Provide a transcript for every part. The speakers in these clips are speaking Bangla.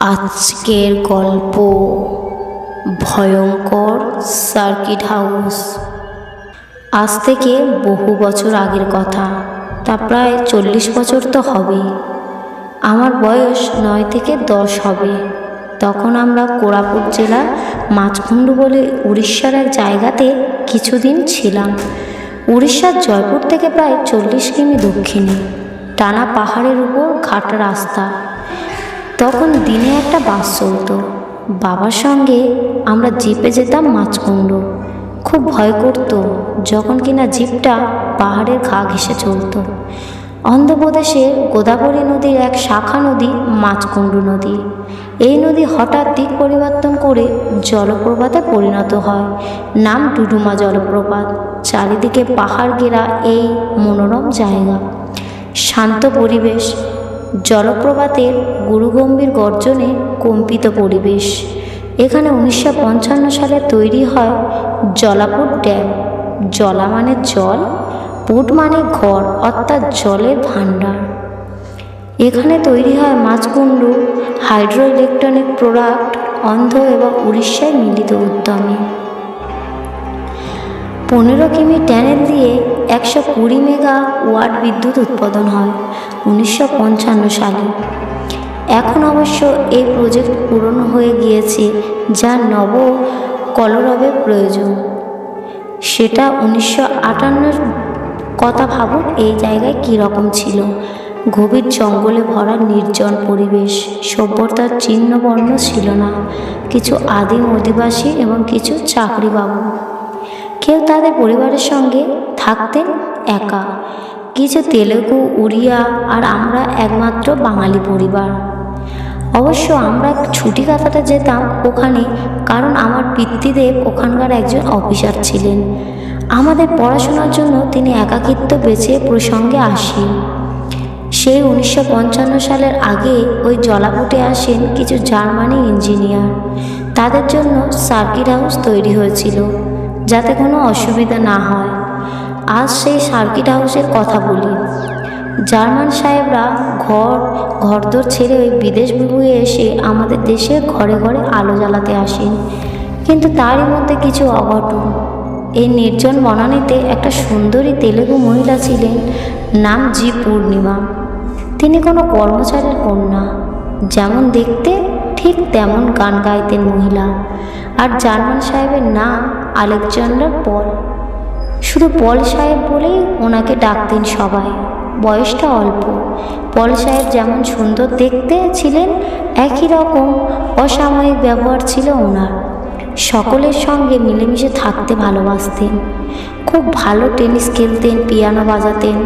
আজকের গল্প ভয়ঙ্কর সার্কিট হাউস। আজ থেকে বহু বছর আগের কথা, তা প্রায় 40 বছর তো হবেই। আমার বয়স 9 থেকে 10 হবে। তখন আমরা কোরাপুট জেলার মাঝকুণ্ডু বলে উড়িষ্যার এক জায়গাতে কিছুদিন ছিলাম। উড়িষ্যার জয়পুর থেকে প্রায় 40 কিমি দক্ষিণে, টানা পাহাড়ের উপর ঘাটা রাস্তা। তখন দিনে একটা বাস চলতো। বাবার সঙ্গে আমরা জিপে যেতাম মাঝকুণ্ডু। খুব ভয় করতো যখন কিনা জিপটা পাহাড়ের ঘা ঘেঁষে চলতো। অন্ধ্রপ্রদেশের গোদাবরী নদীর এক শাখা নদী মাঝকুণ্ডু নদী। এই নদী হঠাৎ দিক পরিবর্তন করে জলপ্রপাতে পরিণত হয়। নাম ডুডুমা জলপ্রপাত। চারিদিকে পাহাড় ঘেরা এই মনোরম জায়গা, শান্ত পরিবেশ, জলপ্রপাতের গুরুগম্ভীর গর্জনে কম্পিত পরিবেশ। এখানে 1955 সালে তৈরি হয় জলাপুট ড্যাম। জলা মানে জল, পুট মানে ঘর, অর্থাৎ জলের ভাণ্ডার। এখানে তৈরি হয় মাঝকুণ্ডু হাইড্রো ইলেকট্রনিক প্রোডাক্ট, অন্ধ্র এবং উড়িষ্যায় মিলিত উদ্যমে। 15 কিমি ট্যানেল দিয়ে 120 মেগাওয়াট বিদ্যুৎ উৎপাদন হয় 1955 সালে। এখন অবশ্য এই প্রজেক্ট পুরনো হয়ে গিয়েছে, যা নব কলরবের প্রয়োজন। সেটা 1958 কথা ভাবুন, এই জায়গায় কীরকম ছিল। গভীর জঙ্গলে ভরা নির্জন পরিবেশ, সভ্যতার চিহ্নবর্ণ ছিল না। কিছু আদিম অধিবাসী এবং কিছু চাকরিবাবু। কেউ তাদের পরিবারের সঙ্গে থাকতেন একা, কিছু তেলেগু, উড়িয়া, আর আমরা একমাত্র বাঙালি পরিবার। অবশ্য আমরা ছুটি কাটাতে যেতাম ওখানে, কারণ আমার পিতৃদেব ওখানকার একজন অফিসার ছিলেন। আমাদের পড়াশোনার জন্য তিনি একাকিত্ব বেছে প্রসঙ্গে আসেন। সেই 1955 সালের আগে ওই জলাপুটে আসেন কিছু জার্মানি ইঞ্জিনিয়ার। তাদের জন্য সার্কিট হাউস তৈরি হয়েছিল, যাতে কোনো অসুবিধা না হয়। আজ সেই সার্কিট হাউসের কথা বলি। জার্মান সাহেবরা ঘরদোর ছেড়ে ওই বিদেশ বিভুঁয়ে এসে আমাদের দেশে ঘরে ঘরে আলো জ্বালাতে আসেন। কিন্তু তারই মধ্যে কিছু অঘটন। এই নির্জন বনানীতে একটা সুন্দরী তেলেগু মহিলা ছিলেন, নাম জি পূর্ণিমা। তিনি কোনো কর্মচারীর কন্যা। যেমন দেখতে ঠিক তেমন গান গাইতেন মহিলা। আর জার্মান সাহেবের নাম আলেকজান্ডার পল। শুধু পল সাহেব বলেই ওনাকে ডাকতেন সবাই। বয়সটা অল্প। পল সাহেব যেমন সুন্দর দেখতে ছিলেন, একই রকম অসাময়িক ব্যবহার ছিল ওনার। সকলের সঙ্গে মিলেমিশে থাকতে ভালোবাসতেন। খুব ভালো টেনিস খেলতেন, পিয়ানো বাজাতেন।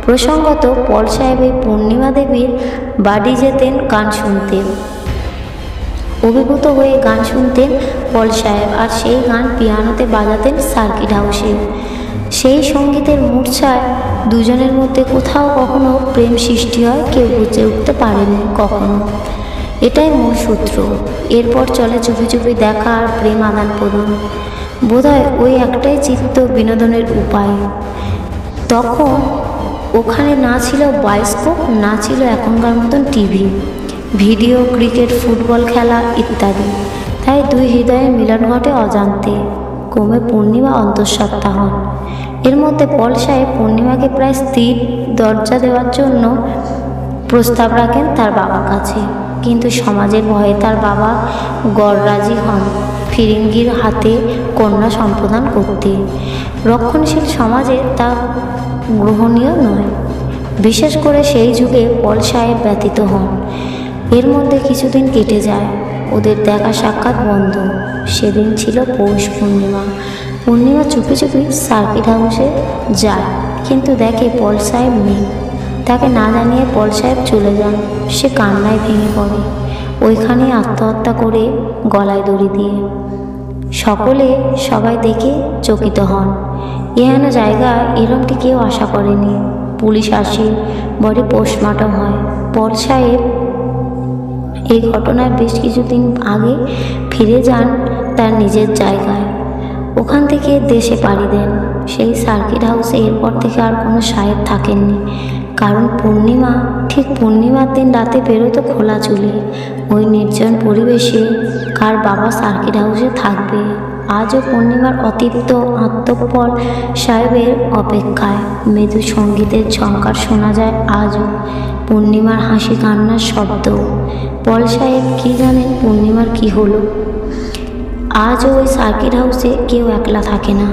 প্রসঙ্গত পল সাহেব এই পূর্ণিমা দেবীর বাড়ি যেতেন গান শুনতেন। অভিভূত হয়ে গান শুনতেন পল সাহেব, আর সেই গান পিয়ানোতে বাজাতেন সার্কিট হাউসে। সেই সঙ্গীতের মূর্ছায় দুজনের মধ্যে কোথাও কখনো প্রেম সৃষ্টি হয়, কেউ বুঝে উঠতে পারেনি কখনো। এটাই মূল সূত্র। এরপর চলে চুপি চুপি দেখা আর প্রেম আদান প্রদান। বোধহয় ওই একটাই চিত্ত বিনোদনের উপায়। তখন ওখানে না ছিল বায়োস্কোপ, না ছিল এখনকার মতন টিভি, ভিডিও, ক্রিকেট, ফুটবল খেলা ইত্যাদি। তাই দুই হৃদয়ের মিলন ঘটে অজান্তে। ক্রমে পূর্ণিমা অন্তঃসত্ত্বা হন। এর মধ্যে পল সাহেব পূর্ণিমাকে প্রায় স্থির দরজা দেওয়ার জন্য প্রস্তাব রাখেন তার বাবার কাছে। কিন্তু সমাজের ভয়ে তার বাবা গড়রাজি হন ফিরিঙ্গির হাতে কন্যা সম্প্রদান করতে। রক্ষণশীল সমাজে তা গ্রহণীয় নয়। বিশেষ করে সেই যুগে পল সাহেব ব্যতীত হন। এর মধ্যে কিছুদিন কেটে যায়, ওদের দেখা সাক্ষাৎ বন্ধ। সেদিন ছিল পৌষ পূর্ণিমা। পূর্ণিমা চুপি চুপি সার্কিট হাউসে যায়, কিন্তু দেখে পল সাহেব নেই। তাকে না জানিয়ে পল সাহেব চলে যান। সে কান্নায় ভেঙে পড়ে, ওইখানেই আত্মহত্যা করে গলায় দড়ি দিয়ে। সবাই দেখে চকিত হন। এহেন জায়গায় এরমটি কেউ আশা করেনি। পুলিশ আসে, বডি পোস্টমর্টম হয়। পল সাহেব এই ঘটনার বেশ কিছুদিন আগে ফিরে যান তার নিজের জায়গায়। ওখান থেকে দেশে পাড়ি দেন। সেই সার্কিট হাউসে এরপর থেকে আর কোনো সাহেব থাকেননি, কারণ পূর্ণিমা ঠিক পূর্ণিমার দিন রাতে বেরোতো খোলা চুলে। ওই নির্জন পরিবেশে কার বাবা সার্কিট হাউসে থাকবে। আজও পূর্ণিমার অতীত আত্মপল সাহেবের অপেক্ষায় মৃদু সঙ্গীতের ঝঙ্কার শোনা যায় আজও, পূর্ণিমার হাসি কান্নার শব্দ। পল সাহেব কী জানেন পূর্ণিমার কি হলো। আজও ওই সার্কিট হাউসে কেউ একলা থাকে না,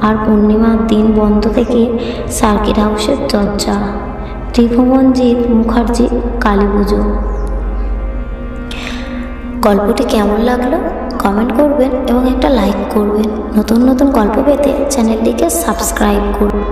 আর পূর্ণিমার দিন বন্ধ থেকে সার্কিট হাউসের দরজা। ত্রিভুবনজিৎ মুখার্জি, কালী পুজো। গল্পটি কেমন লাগলো কমেন্ট করবেন এবং একটা লাইক করবেন। নতুন নতুন গল্প পেতে চ্যানেলটিকে সাবস্ক্রাইব করুন।